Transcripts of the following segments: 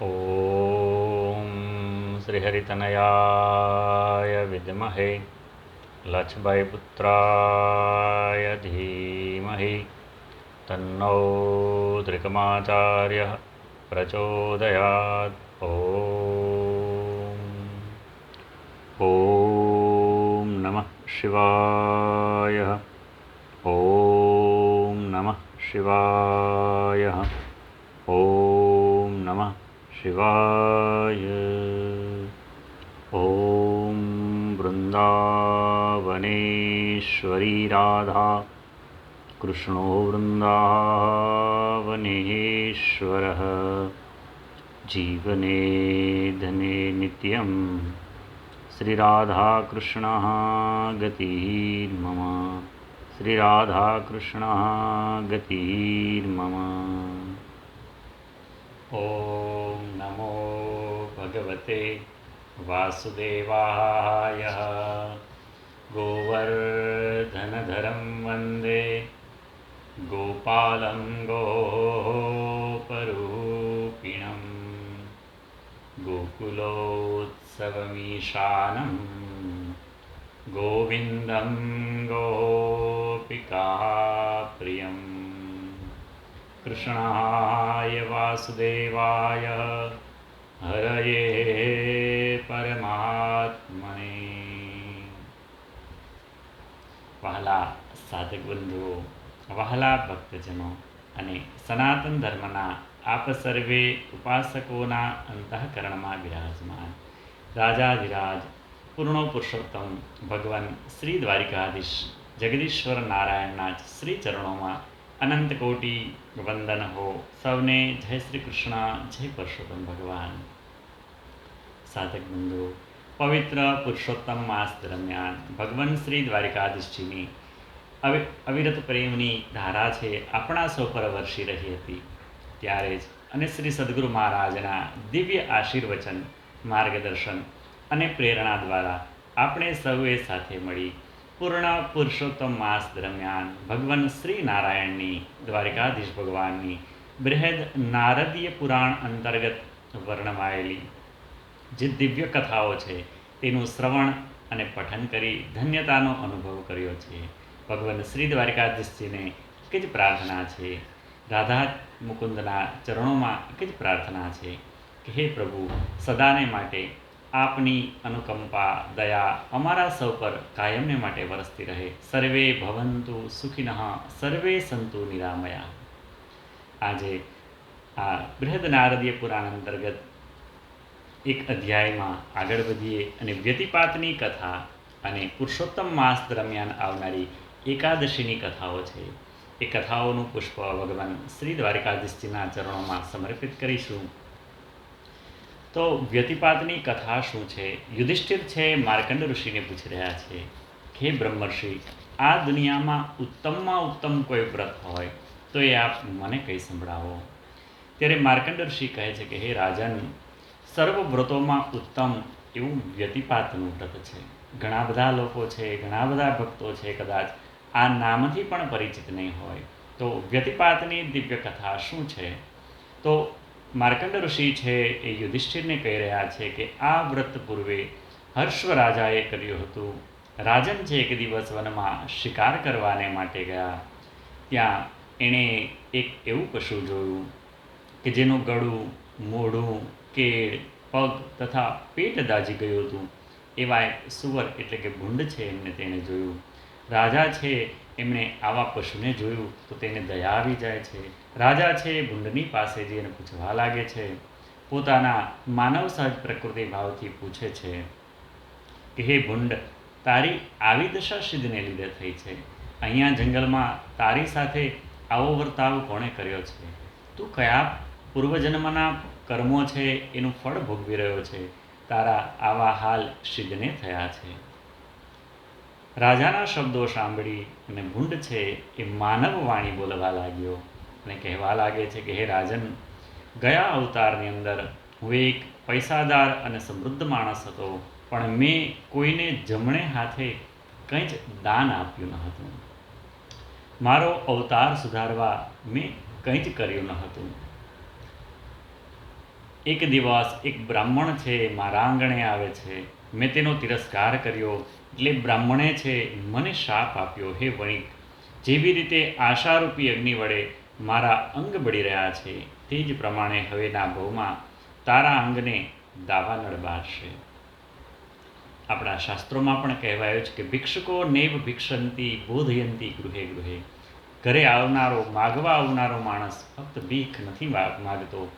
ઓમ શ્રીહરિતનયાય વિદ્મહે લક્ષ્મણ પુત્રાય ધીમહિ તન્નો ત્રિકમાચાર્ય પ્રચોદયાત. ઓમ નમઃ શિવાય. ઓમ નમઃ શિવાય. ઓમ નમઃ શિવાય. ઓમ વૃંદાવનેશ્વરી રાધા કૃષ્ણો વૃંદાવનેશ્વરઃ જીવને ધને નિત્યં શ્રીરાધાકૃષ્ણઃ ગતિર્મમ. શ્રીરાધાકૃષ્ણઃ ગતિર્મમ. ઓમ નમો ભગવતે વાસુદેવાય. ગોવર્ધનધરં વંદે ગોપાલં ગોપરૂપિણં ગોકુલોત્સવમીશાनं ગોવિંદં ગોપિકાપ્રિયં. કૃષ્ણાય વાસુદેવાય હરયે પરમાત્મને. વહાલા સાધક બંધુઓ, વહાલા ભક્તજનો અને સનાતન ધર્મના આપ સર્વે ઉપાસકોના અંતઃકરણમાં બિરાજમાન રાજાધિરાજ પૂર્ણો પુરુષોત્તમ ભગવાન શ્રી દ્વારિકાધીશ જગદીશ્વર નારાયણના શ્રી ચરણોમાં અનંત કોટી વંદન હો. સૌને જય શ્રી કૃષ્ણ, જય પુરુષોત્તમ ભગવાન. સાધક બંધુઓ, પવિત્ર પુરુષોત્તમ માસ દરમિયાન ભગવાન શ્રી દ્વારિકાધીશજીની અવિરત પ્રેમની ધારા છે આપણા સૌ પર વરસી રહી હતી. ત્યારે જ અને શ્રી સદગુરુ મહારાજના દિવ્ય આશીર્વચન, માર્ગદર્શન અને પ્રેરણા દ્વારા આપણે સૌએ સાથે મળી પૂર્ણ પુરુષોત્તમ માસ દરમિયાન ભગવાન શ્રી નારાયણની, દ્વારિકાધીશ ભગવાનની બૃહદ નારદીય પુરાણ અંતર્ગત વર્ણવાયેલી જે દિવ્ય કથાઓ છે તેનું શ્રવણ અને પઠન કરી ધન્યતાનો અનુભવ કર્યો છે. ભગવાન શ્રી દ્વારિકાધીશજીને એક જ પ્રાર્થના છે, રાધા મુકુંદના ચરણોમાં એક જ પ્રાર્થના છે કે હે પ્રભુ, સદાને માટે આપની અનુકંપા, દયા અમારા સૌ પર કાયમને માટે વરસતી રહે. સર્વે ભવંતુ સુખિનઃ, સર્વે સંતુ નિરામયા. આજે આ બૃહદ નારદીય પુરાણ અંતર્ગત એક અધ્યાયમાં આગળ વધીએ અને વ્યતિપાતની કથા અને પુરુષોત્તમ માસ દરમિયાન આવનારી એકાદશીની કથાઓ છે. એ કથાઓનું પુષ્પ ભગવાન શ્રી દ્વારિકાધીશજીના ચરણોમાં સમર્પિત કરીશું. તો વ્યતિપાતની કથા શું છે? યુધિષ્ઠિર છે માર્કંડ ઋષિને પૂછી રહ્યા છે, હે બ્રહ્મર્ષિ, આ દુનિયામાં ઉત્તમમાં ઉત્તમ કોઈ વ્રત હોય તો એ આપ મને કહી સંભળાવો. ત્યારે માર્કંડ ઋષિ કહે છે કે હે રાજન, સર્વ વ્રતોમાં ઉત્તમ એવું વ્યતિપાતનું વ્રત છે. ઘણા બધા લોકો છે, ઘણા બધા ભક્તો છે, કદાચ આ નામથી પણ પરિચિત નહીં હોય. તો વ્યતિપાતની દિવ્ય કથા શું છે? તો માર્કંડ ઋષિ છે એ યુધિષ્ઠિરને કહી રહ્યા છે કે આ વ્રત પૂર્વે હર્ષવ રાજાએ કર્યું હતું. રાજન છે એક દિવસ વનમાં શિકાર કરવાને માટે ગયા. ત્યાં એણે એક એવું પશુ જોયું કે જેનું ગળું, મોઢું, કેળ, પગ તથા પેટ દાઝી ગયું હતું. એવા એક સુવર એટલે કે ભૂંડ છે એમને તેને જોયું. રાજા છે એમણે આવા પશુને જોયું તો તેને દયા આવી જાય છે. રાજા છે એ ભૂંડની પાસે જઈને પૂછવા લાગે છે. પોતાના માનવ સહજ પ્રકૃતિ ભાવથી પૂછે છે કે હે ભૂંડ, તારી આવી દશા સિદ્ધને લીધે થઈ છે. અહીંયા જંગલમાં તારી સાથે આવો વર્તાવ કોણે કર્યો છે? તું કયા પૂર્વજન્મના કર્મો છે એનું ફળ ભોગવી રહ્યો છે? તારા આવા હાલ સિદ્ધને થયા છે. રાજાના શબ્દો સાંભળી અને ભૂંડ છે એ માનવ વાણી બોલવા લાગ્યો અને કહેવા લાગે છે કે હે રાજન, ગયા અવતારની અંદર હું એક પૈસાદાર અને સમૃદ્ધ માણસ હતો, પણ મેં કોઈને જમણે હાથે કંઈ જ દાન આપ્યું ન હતું. મારો અવતાર સુધારવા મેં કંઈ જ કર્યું ન હતું. એક દિવસ એક બ્રાહ્મણ છે મારા આંગણે આવે છે, મેં તેનો તિરસ્કાર કર્યો, એટલે બ્રાહ્મણે છે મને શાપ આપ્યો, હે વણિક, જેવી રીતે આશારૂપી અગ્નિ વડે મારા અંગ બળી રહ્યા છે, તે જ પ્રમાણે હવેના ભવમાં તારા અંગને દાવાનળ બાળશે. આપણા શાસ્ત્રોમાં પણ કહેવાયું છે કે ભિક્ષુકો નૈવ ભિક્ષંતી બોધયંતી ગૃહે ગૃહે. ઘરે આવનારો, માગવા આવનારો માણસ ફક્ત ભીખ નથી માગતો,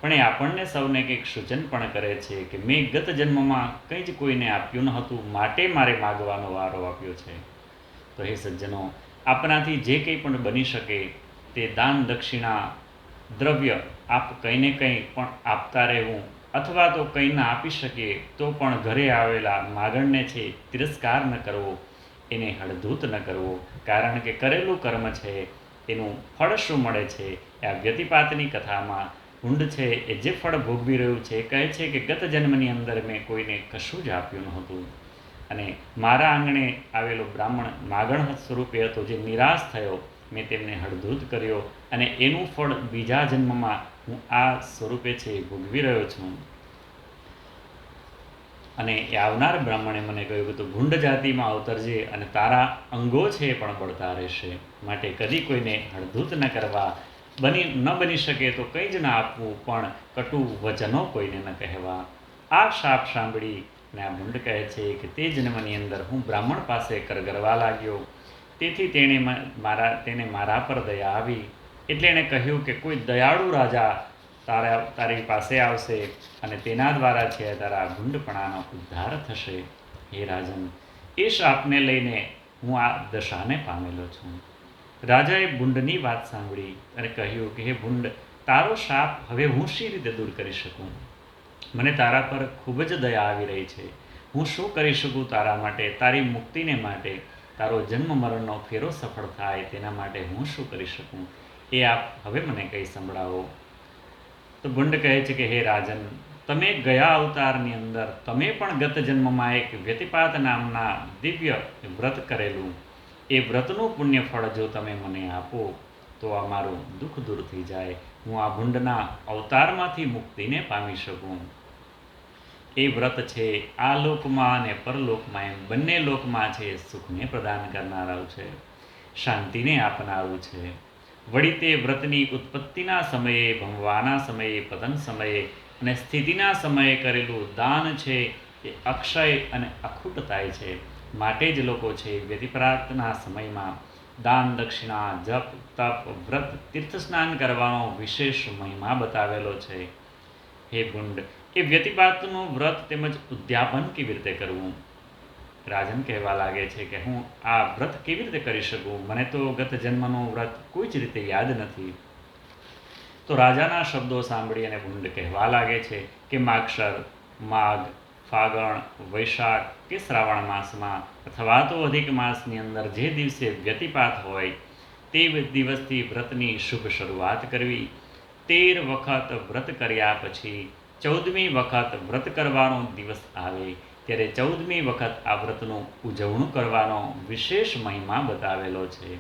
પણ એ આપણને સૌને કંઈક સૂચન પણ કરે છે કે મેં ગત જન્મમાં કંઈ જ કોઈને આપ્યું ન હતું, માટે મારે માગવાનો વારો આપ્યો છે. તો હે સજ્જનો, આપણાથી જે કંઈ પણ બની શકે તે દાન, દક્ષિણા, દ્રવ્ય આપ કંઈ ને કંઈ પણ આપતા રહેવું, અથવા તો કંઈ ના આપી શકીએ તો પણ ઘરે આવેલા માગણને છે તિરસ્કાર ન કરવો, એને હળધૂત ન કરવો. કારણ કે કરેલું કર્મ છે એનું ફળ શું મળે છે એ આ વ્યતિપાતની કથામાં ભૂંડ છે એ જે ફળ ભોગવી રહ્યું છે એ કહે છે કે ગત જન્મની અંદર મેં કોઈને કશું જ આપ્યું નહોતું, અને મારા આંગણે આવેલો બ્રાહ્મણ માગણ સ્વરૂપે હતો, જે નિરાશ થયો, મેં તેમને હળધૂત કર્યો, અને એનું ફળ બીજા જન્મમાં હું આ સ્વરૂપે છે ભોગવી રહ્યો છું. અને એ આવનાર બ્રાહ્મણે મને કહ્યું કે તું ભૂંડ જાતિમાં અવતરજે અને તારા અંગો છે એ પણ બળતા રહેશે, માટે કદી કોઈને હળધૂત ન કરવા, ન બની શકે તો કંઈ જ ના આપવું, પણ કટુ વચનો કોઈને ન કહેવા. આ શાપ સાંભળી ને આ ભૂંડ કહે છે કે તે જન્મની અંદર હું બ્રાહ્મણ પાસે કરગરવા લાગ્યો, તેથી તેને મારા પર દયા આવી, એટલે એણે કહ્યું કે કોઈ દયાળુ રાજા તારી પાસે આવશે અને તેના દ્વારા છે તારા ભૂંડપણાનો ઉદ્ધાર થશે. હે રાજન, એ શાપને લઈને હું આ દશાને પામેલો છું. રાજાએ ભૂંડની વાત સાંભળી અને કહ્યું કે હે ભૂંડ, તારો શાપ હવે હું શી રીતે દૂર કરી શકું? મને તારા પર ખૂબ જ દયા આવી રહી છે. હું શું કરી શકું તારા માટે, તારી મુક્તિને માટે, તારો જન્મ મરણનો ફેરો સફળ થાય તેના માટે હું શું કરી શકું? એ આપ હવે મને કંઈ સંભળાવો. તો ભૂંડ કહે છે કે હે રાજન, તમે ગયા અવતારની અંદર તમે પણ ગત જન્મમાં એક વ્યતિપાત નામના દિવ્ય વ્રત કરેલું, એ વ્રતનું પુણ્ય ફળ જો તમે મને આપો તો આ મારું દુઃખ દૂર થઈ જાય, હું આ ભૂંડના અવતારમાંથી મુક્તિને પામી શકું. એ વ્રત છે આ લોકમાં અને પરલોકમાં, એમ બંને લોકમાં છે સુખને પ્રદાન કરનારું છે, શાંતિને આપનારું છે. વળી તે વ્રતની ઉત્પત્તિના સમયે, ભમવાના સમયે, પતન સમયે અને સ્થિતિના સમયે કરેલું દાન છે એ અક્ષય અને અખૂટ થાય છે. માટે જ લોકો છે વ્યતિપાતના સમયમાં દાન, દક્ષિણા, જપ, તપ, વ્રત, તીર્થ સ્નાન કરવાનો વિશેષ મહિમા બતાવેલો છે. હે ભૂંડ, એ વ્યતિપાતનું વ્રત તેમજ ઉદ્યાપન કેવી રીતે કરવું? રાજન કહેવા લાગે છે કે હું આ વ્રત કેવી રીતે કરી શકું? મને તો ગત જન્મનું વ્રત કોઈ જ રીતે યાદ નથી. તો રાજાના શબ્દો સાંભળી અને ભૂંડ કહેવા લાગે છે કે માગશર, માઘ, ફાગણ, વૈશાખ કે શ્રાવણ માસમાં અથવા તો અધિક માસની અંદર જે દિવસે વ્યતિપાત હોય તે દિવસથી વ્રતની શુભ શરૂઆત કરવી. 13 વખત વ્રત કર્યા પછી 14મી વખત વ્રત કરવાનો દિવસ આવે ત્યારે 14મી વખત આ વ્રતનું ઉજવણું કરવાનો વિશેષ મહિમા બતાવેલો છે.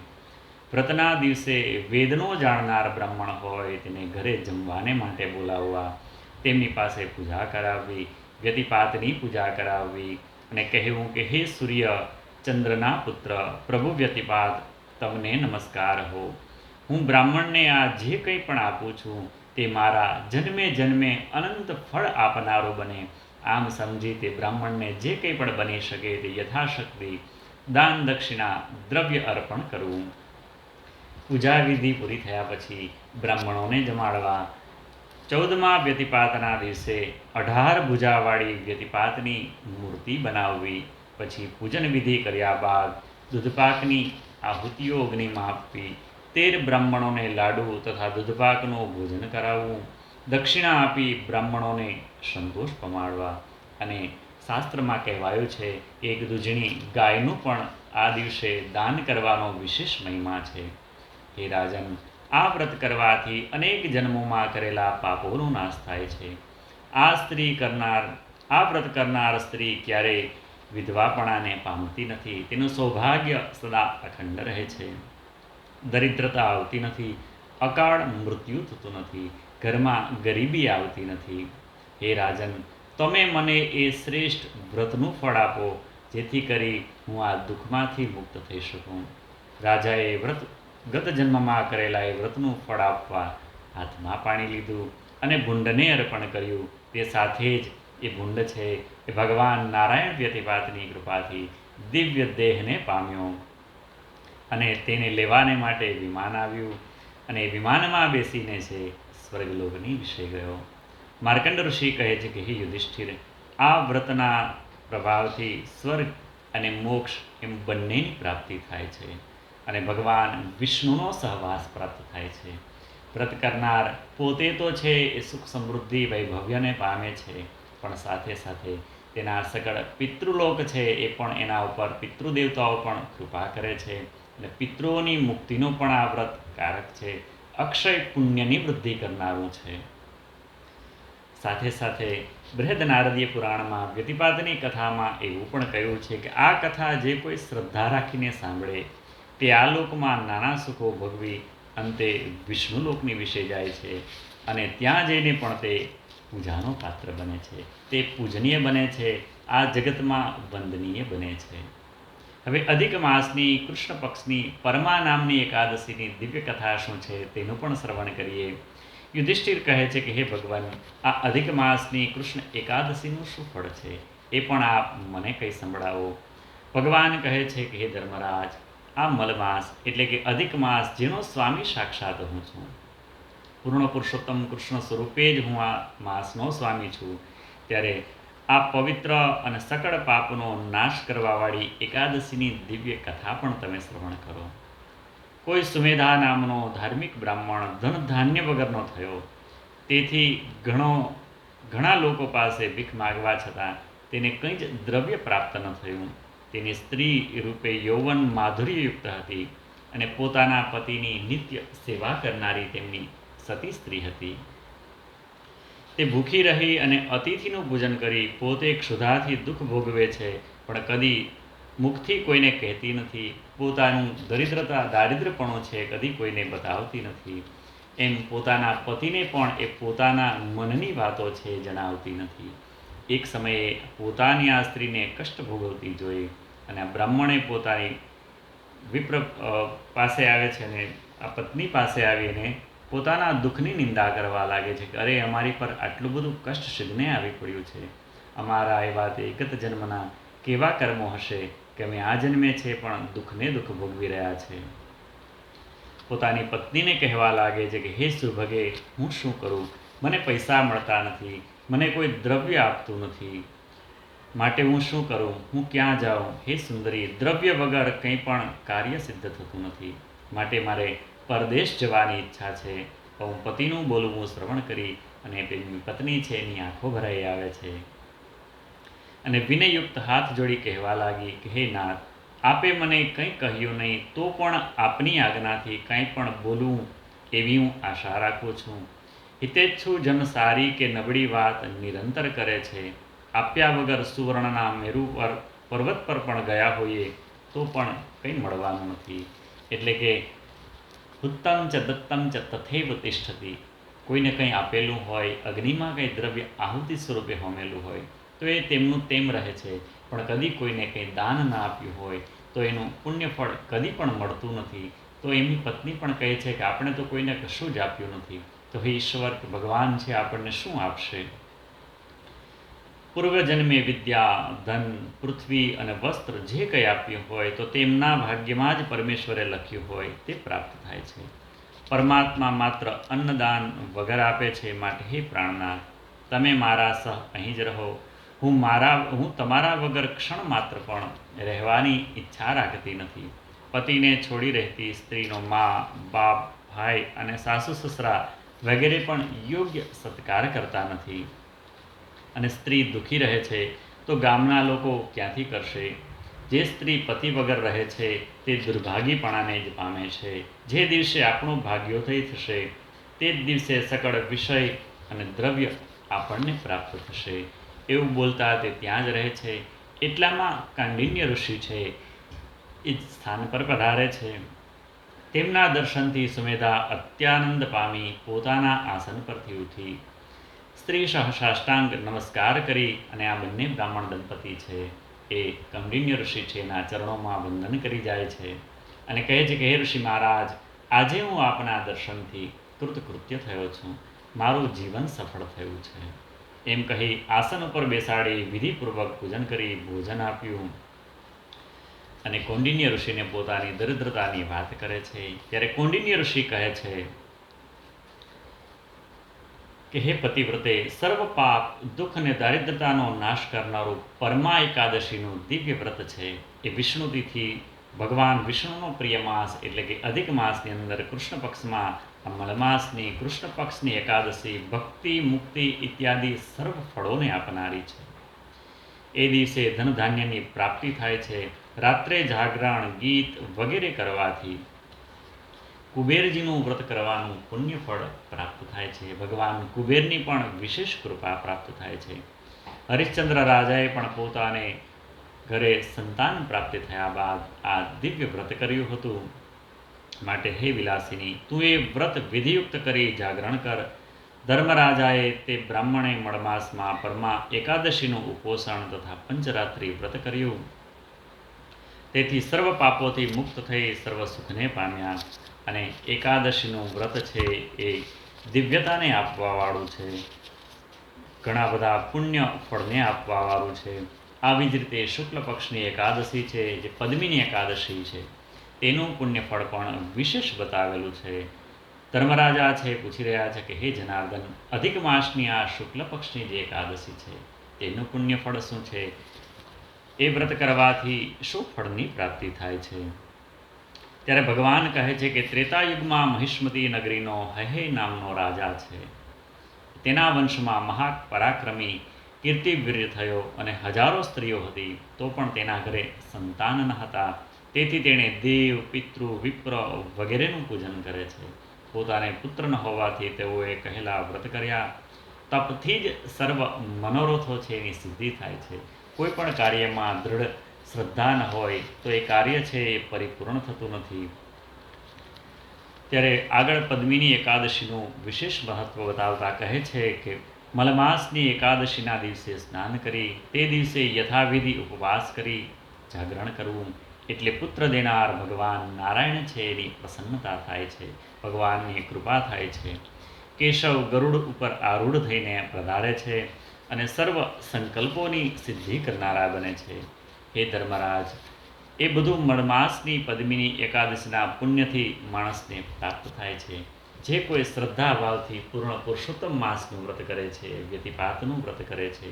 વ્રતના દિવસે વેદનો જાણનાર બ્રાહ્મણ હોય તેને ઘરે જમવાને માટે બોલાવવા, તેમની પાસે પૂજા કરાવવી, વ્યતિપાતની પૂજા કરાવવી અને કહેવું કે હે સૂર્ય, ચંદ્રના પુત્ર, પ્રભુ વ્યતિપાત, તમને નમસ્કાર હો. હું બ્રાહ્મણને આ જે કંઈ પણ આપું છું તે મારા જન્મે જન્મે અનંત ફળ આપનારો બને, આમ સમજી તે બ્રાહ્મણને જે કંઈ પણ બની શકે તે યથાશક્તિ દાન, દક્ષિણા, દ્રવ્ય અર્પણ કરવું. પૂજા વિધિ પૂરી થયા પછી બ્રાહ્મણોને જમાડવા. 14મા વ્યતિપાતના દિવસે 18 ભુજાવાળી વ્યતિપાતની મૂર્તિ બનાવવી. પછી પૂજન વિધિ કર્યા બાદ દૂધપાકની આહુતિઓ અગ્નિમાં આપવી. 13 બ્રાહ્મણોને લાડુ તથા દૂધપાકનું ભોજન કરાવવું. દક્ષિણા આપી બ્રાહ્મણોને સંતોષ પમાડવા. અને શાસ્ત્રમાં કહેવાયું છે કે એક દૂધણી ગાયનું પણ આ દિવસે દાન કરવાનો વિશેષ મહિમા છે. હે રાજન, આ વ્રત કરવાથી અનેક જન્મોમાં કરેલા પાપોનો નાશ થાય છે. આ વ્રત કરનાર સ્ત્રી ક્યારેય વિધવાપણાને પામતી નથી. તેનું સૌભાગ્ય સદા અખંડ રહે છે. દરિદ્રતા આવતી નથી, અકાળ મૃત્યુ થતું નથી, ઘરમાં ગરીબી આવતી નથી. હે રાજન, તમે મને એ શ્રેષ્ઠ વ્રતનું ફળ આપો, જેથી કરી હું આ દુઃખમાંથી મુક્ત થઈ શકું. રાજાએ ગત જન્મમાં કરેલા એ વ્રતનું ફળ આપવા હાથમાં પાણી લીધું અને ભૂંડને અર્પણ કર્યું. તે સાથે જ એ ભૂંડ છે એ ભગવાન નારાયણ વ્યતિપાતની કૃપાથી દિવ્ય દેહને પામ્યો અને તેને લેવાને માટે વિમાન આવ્યું અને વિમાનમાં બેસીને છે સ્વર્ગલોકની વિશે ગયો. માર્કંડ ઋષિ કહે છે કે હે યુધિષ્ઠિર, આ વ્રતના પ્રભાવથી સ્વર્ગ અને મોક્ષ એમ બંનેની પ્રાપ્તિ થાય છે અને ભગવાન વિષ્ણુનો સહવાસ પ્રાપ્ત થાય છે. વ્રત કરનાર પોતે તો છે એ સુખ સમૃદ્ધિ વૈભવ્યને પામે છે, પણ સાથે સાથે તેના સકળ પિતૃલોક છે એ પણ એના ઉપર પિતૃદેવતાઓ પણ કૃપા કરે છે અને પિતૃઓની મુક્તિનું પણ આ વ્રત કારક છે. અક્ષય પુણ્યની વૃદ્ધિ કરનારું છે. સાથે સાથે બૃહદ નારદીય પુરાણમાં વ્યતિપાતની કથામાં એવું પણ કહ્યું છે કે આ કથા જે કોઈ શ્રદ્ધા રાખીને સાંભળે તે આ લોકમાં નાના સુખો ભોગવી અંતે વિષ્ણુલોકની વિશે જાય છે અને ત્યાં જઈને પણ તે પૂજાનો પાત્ર બને છે, તે પૂજનીય બને છે, આ જગતમાં વંદનીય બને છે. હવે અધિક માસની કૃષ્ણ પક્ષની પરમા નામની એકાદશીની દિવ્ય કથા શું છે તેનું પણ શ્રવણ કરીએ. યુધિષ્ઠિર કહે છે કે હે ભગવાન, આ અધિક માસની કૃષ્ણ એકાદશીનું શું ફળ છે એ પણ આપ મને કંઈ સંભળાવો. ભગવાન કહે છે કે હે ધર્મરાજ, આ મલમાસ એટલે કે અધિક માસ જેનો સ્વામી સાક્ષાત હું છું, પૂર્ણ પુરુષોત્તમ કૃષ્ણ સ્વરૂપે જ હું આ માસનો સ્વામી છું, ત્યારે આ પવિત્ર અને સકળ પાપનો નાશ કરવાવાળી એકાદશીની દિવ્ય કથા પણ તમે શ્રવણ કરો. કોઈ સુમેધા નામનો ધાર્મિક બ્રાહ્મણ ધન ધાન્ય વગરનો થયો. તેથી ઘણા લોકો પાસે ભીખ માગવા છતાં તેને કંઈ જ દ્રવ્ય પ્રાપ્ત ન થયું. તેની સ્ત્રી રૂપે યૌવન માધુર્યયુક્ત હતી અને પોતાના પતિની નિત્ય સેવા કરનારી તેમની સતી સ્ત્રી હતી. તે ભૂખી રહી અને અતિથિનું પૂજન કરી પોતે ક્ષુધાથી દુઃખ ભોગવે છે, પણ કદી મુખથી કોઈને કહેતી નથી. પોતાનું દારિદ્રપણું છે કદી કોઈને બતાવતી નથી. એમ પોતાના પતિને પણ એ પોતાના મનની વાતો છે જણાવતી નથી. એક સમયે પોતાની આ સ્ત્રીને કષ્ટ ભોગવતી જોઈ અને આ બ્રાહ્મણે પોતાની વિપ્ર પાસે આવે છે અને આ પત્ની પાસે આવીને પોતાના દુઃખની નિંદા કરવા લાગે છે કે અરે, અમારી પર આટલું બધું કષ્ટ સિદ્ધને આવી પડ્યું છે. અમારા એવા તે ગત જન્મના કેવા કર્મો હશે કે અમે આ જન્મે છે પણ દુઃખને દુઃખ ભોગવી રહ્યા છે. પોતાની પત્નીને કહેવા લાગે છે કે હે સુભગે, હું શું કરું? મને પૈસા મળતા નથી, મને કોઈ દ્રવ્ય આપતું નથી, માટે હું શું કરું? હું ક્યાં જાઉં? હે સુંદરી, દ્રવ્ય વગર કંઈ પણ કાર્ય સિદ્ધ થતું નથી, માટે મારે પરદેશ જવાની ઈચ્છા છે. હું પતિનું બોલવું શ્રવણ કરી અને પેલી પત્ની છે એની આંખો ભરાઈ આવે છે અને વિનયયુક્ત હાથ જોડી કહેવા લાગી કે હે નાથ, આપે મને કંઈ કહ્યું નહીં, તો પણ આપની આજ્ઞાથી કંઈ પણ બોલવું એવી હું આશા રાખું છું. હિતેચ્છુ જન સારી કે નબળી વાત નિરંતર કરે છે. આપ્યા વગર સુવર્ણના મેરુ પર્વત પર પણ ગયા હોઈએ તો પણ કંઈ મળવાનું નથી. એટલે કે ઉત્તમ ચ દત્તમ ચ તથૈવ તિષ્ઠતિ. કોઈને કંઈ આપેલું હોય, અગ્નિમાં કંઈ દ્રવ્ય આહુતિ સ્વરૂપે હોમેલું હોય તો એ તેમનું તેમ રહે છે, પણ કદી કોઈને કંઈ દાન ના આપ્યું હોય તો એનું પુણ્યફળ કદી પણ મળતું નથી. તો એમની પત્ની પણ કહે છે કે આપણે તો કોઈને કશું જ આપ્યું નથી, તો હે ઈશ્વર કે ભગવાન છે આપણને શું આપશે? પૂર્વજન્મે વિદ્યા, ધન, પૃથ્વી અને વસ્ત્ર જે કંઈ આપ્યું હોય તો તેમના ભાગ્યમાં જ પરમેશ્વરે લખ્યું હોય તે પ્રાપ્ત થાય છે. પરમાત્મા માત્ર અન્નદાન વગર આપે છે. માટે હે પ્રાણનાથ, તમે મારા સહ અહીં જ રહો. હું તમારા વગર ક્ષણ માત્ર પણ રહેવાની ઈચ્છા રાખતી નથી. પતિને છોડી રહેતી સ્ત્રીનો મા, બાપ, ભાઈ અને સાસુ સસરા વગેરે પણ યોગ્ય સત્કાર કરતા નથી અને સ્ત્રી દુઃખી રહે છે તો ગામના લોકો ક્યાંથી કરશે? જે સ્ત્રી પતિ વગર રહે છે તે દુર્ભાગીપણાને જ પામે છે. જે દિવસે આપણું ભાગ્યોદય થશે તે જ દિવસે સકળ વિષય અને દ્રવ્ય આપણને પ્રાપ્ત થશે. એવું બોલતા તે ત્યાં જ રહે છે. એટલામાં કાંડિન્ય ઋષિ છે એ સ્થાન પર પધારે છે. તેમના દર્શનથી સુમેધા અત્યાનંદ પામી પોતાના આસન પરથી ઉઠી સ્ત્રી સાષ્ટાંગ નમસ્કાર કરી અને આ બંને બ્રાહ્મણ દંપતી છે એ કૌંડિન્ય ઋષિ છે એના ચરણોમાં વંદન કરી જાય છે અને કહે છે કે હે ઋષિ મહારાજ, આજે હું આપના દર્શનથી કૃતકૃત્ય થયો છું, મારું જીવન સફળ થયું છે. એમ કહી આસન ઉપર બેસાડી વિધિપૂર્વક પૂજન કરી ભોજન આપ્યું અને કૌંડિન્ય ઋષિને પોતાની દરિદ્રતાની વાત કરે છે. ત્યારે કૌંડિન્ય ઋષિ કહે છે કે હે પતિવ્રતે, સર્વ પાપ, દુઃખ અને દારિદ્રતાનો નાશ કરનારું પરમા એકાદશીનું દિવ્ય વ્રત છે. એ વિષ્ણુ તિથિ, ભગવાન વિષ્ણુનો પ્રિય માસ એટલે કે અધિક માસની અંદર કૃષ્ણ પક્ષમાં મળમાસની કૃષ્ણ પક્ષની એકાદશી ભક્તિ, મુક્તિ ઇત્યાદિ સર્વ ફળોને આપનારી છે. એ દિવસે ધનધાન્યની પ્રાપ્તિ થાય છે. રાત્રે જાગરણ, ગીત વગેરે કરવાથી કુબેરજીનું વ્રત કરવાનું પુણ્ય ફળ પ્રાપ્ત થાય છે. ભગવાન કુબેરની પણ વિશેષ કૃપા પ્રાપ્ત થાય છે. હરિશ્ચંદ્ર રાજાએ પણ પોતાને ઘરે સંતાન પ્રાપ્તિ થયા બાદ આ દિવ્ય વ્રત કર્યું હતું. માટે હે વિલાસિની, તું એ વ્રત વિધિયુક્ત કરી જાગરણ કર. ધર્મરાજાએ તે બ્રાહ્મણે મળમાસમાં પરમા એકાદશીનું ઉપોષણ તથા પંચરાત્રિ વ્રત કર્યું. તેથી સર્વ પાપોથી મુક્ત થઈ સર્વ સુખને પામ્યા. અને એકાદશીનું વ્રત છે એ દિવ્યતાને આપવાવાળું છે, ઘણા બધા પુણ્ય ફળને આપવાવાળું છે. આવી જ રીતે શુક્લ પક્ષની એકાદશી છે જે પદ્મિની એકાદશી છે, તેનું પુણ્ય ફળ પણ વિશેષ બતાવેલું છે. ધર્મરાજા છે પૂછી રહ્યા છે કે હે જનાર્દન, અધિક માસની આ શુક્લ પક્ષની જે એકાદશી છે તેનું પુણ્ય ફળ શું છે? એ વ્રત કરવાથી શું ફળની પ્રાપ્તિ થાય છે? ત્યારે ભગવાન કહે છે કે ત્રેતાયુગમાં મહિષ્મતી નગરીનો હૈહય નામનો રાજા છે. તેના વંશમાં મહાપરાક્રમી કીર્તિવીર્ય થયો અને હજારો સ્ત્રીઓ હતી, તો પણ તેના ઘરે સંતાન ન હતા. તેથી તેણે દેવ, પિતૃ, વિપ્ર વગેરેનું પૂજન કરે છે. પોતાને પુત્ર ન હોવાથી તેઓએ કહેલા વ્રત કર્યા. તપથી જ સર્વ મનોરથો છે એની સિદ્ધિ થાય છે. કોઈ પણ કાર્યમાં દૃઢ શ્રદ્ધા ન હોય તો એ કાર્ય છે એ પરિપૂર્ણ થતું નથી. ત્યારે આગળ પદ્મિની એકાદશીનું વિશેષ મહત્વ બતાવતા કહે છે કે મલમાસની એકાદશીના દિવસે સ્નાન કરી તે દિવસે યથાવિધિ ઉપવાસ કરી જાગરણ કરવું એટલે પુત્ર દેનાર ભગવાન નારાયણ છે એની પ્રસન્નતા થાય છે, ભગવાનની કૃપા થાય છે. કેશવ ગરુડ ઉપર આરૂઢ થઈને પધારે છે અને સર્વ સંકલ્પોની સિદ્ધિ કરનારા બને છે. હે ધર્મરાજ, એ બધું મળમાસની પદ્મિની એકાદશીના પુણ્યથી માણસને પ્રાપ્ત થાય છે. જે કોઈ શ્રદ્ધા ભાવથી પૂર્ણ પુરુષોત્તમ માસનું વ્રત કરે છે, વ્યતિપાતનું વ્રત કરે છે,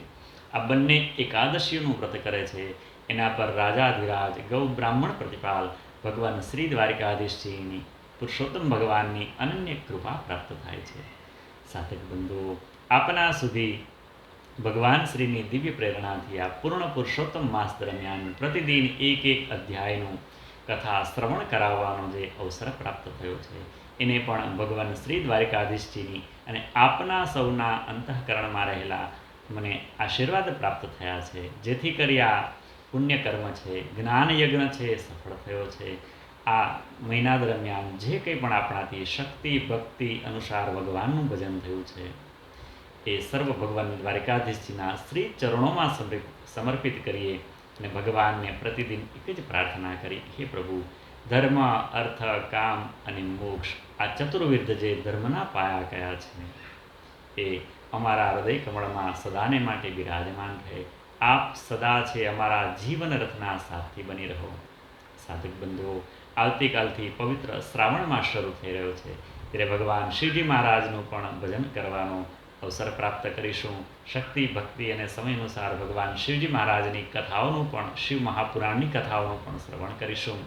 આ બંને એકાદશીઓનું વ્રત કરે છે, એના પર રાજાધિરાજ ગૌ બ્રાહ્મણ પ્રતિપાલ ભગવાન શ્રી દ્વારિકાધીશજીની પુરુષોત્તમ ભગવાનની અનન્ય કૃપા પ્રાપ્ત થાય છે. સાધક બંધુઓ, આપના સુધી ભગવાન શ્રીની દિવ્ય પ્રેરણાથી આ પૂર્ણ પુરુષોત્તમ માસ દરમિયાન પ્રતિદિન એક અધ્યાયનું કથા શ્રવણ કરાવવાનો જે અવસર પ્રાપ્ત થયો છે, એને પણ ભગવાન શ્રી દ્વારિકાધીશજીની અને આપના સૌના અંતઃકરણમાં રહેલા મને આશીર્વાદ પ્રાપ્ત થયા છે. જેથી કરી આ પુણ્યકર્મ છે, જ્ઞાન યજ્ઞ છે, સફળ થયો છે. આ મહિના દરમિયાન જે કંઈ પણ આપણાથી શક્તિ ભક્તિ અનુસાર ભગવાનનું ભજન થયું છે એ સર્વ ભગવાન દ્વારિકાધીશજીના શ્રી ચરણોમાં સમર્પિત કરીએ અને ભગવાનને પ્રતિદિન એક જ પ્રાર્થના કરી, હે પ્રભુ, ધર્મ, અર્થ, કામ અને મોક્ષ આ ચતુર્વિધ જે ધર્મના પાયા કયા છે એ અમારા હૃદય કમળમાં સદાને માટે બિરાજમાન રહે. આપ સદા છે અમારા જીવન રથના સાથી બની રહો. સાધક બંધુઓ, આવતીકાલથી પવિત્ર શ્રાવણ માસ શરૂ થઈ રહ્યો છે, ત્યારે ભગવાન શિવજી મહારાજનું પણ ભજન કરવાનો અવસર પ્રાપ્ત કરીશું. શક્તિ ભક્તિ અને સમય અનુસાર ભગવાન શિવજી મહારાજની કથાઓનું પણ, શિવ મહાપુરાણની કથાઓનું પણ શ્રવણ કરીશું.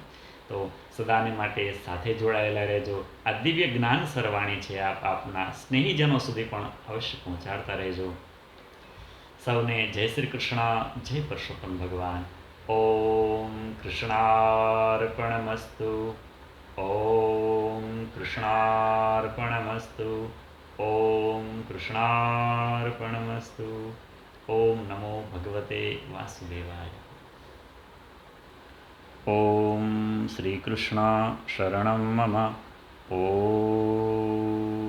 તો સદાને માટે સાથે જોડાયેલા રહેજો. આ દિવ્ય જ્ઞાન સરવાણી છે, આપ આપના સ્નેહીજનો સુધી પણ અવશ્ય પહોંચાડતા રહેજો. સૌને જય શ્રી કૃષ્ણ, જય પુરુષોત્તમ ભગવાન. ઓમ કૃષ્ણાર્પણમસ્તુ. ઓમ કૃષ્ણાર્પણમસ્તુ. ઓમ કૃષ્ણાર્પણમસ્તુ. ઓમ નમો ભગવતે વાસુદેવાય. ઓમ શ્રી કૃષ્ણ શરણમ મમ. ઓમ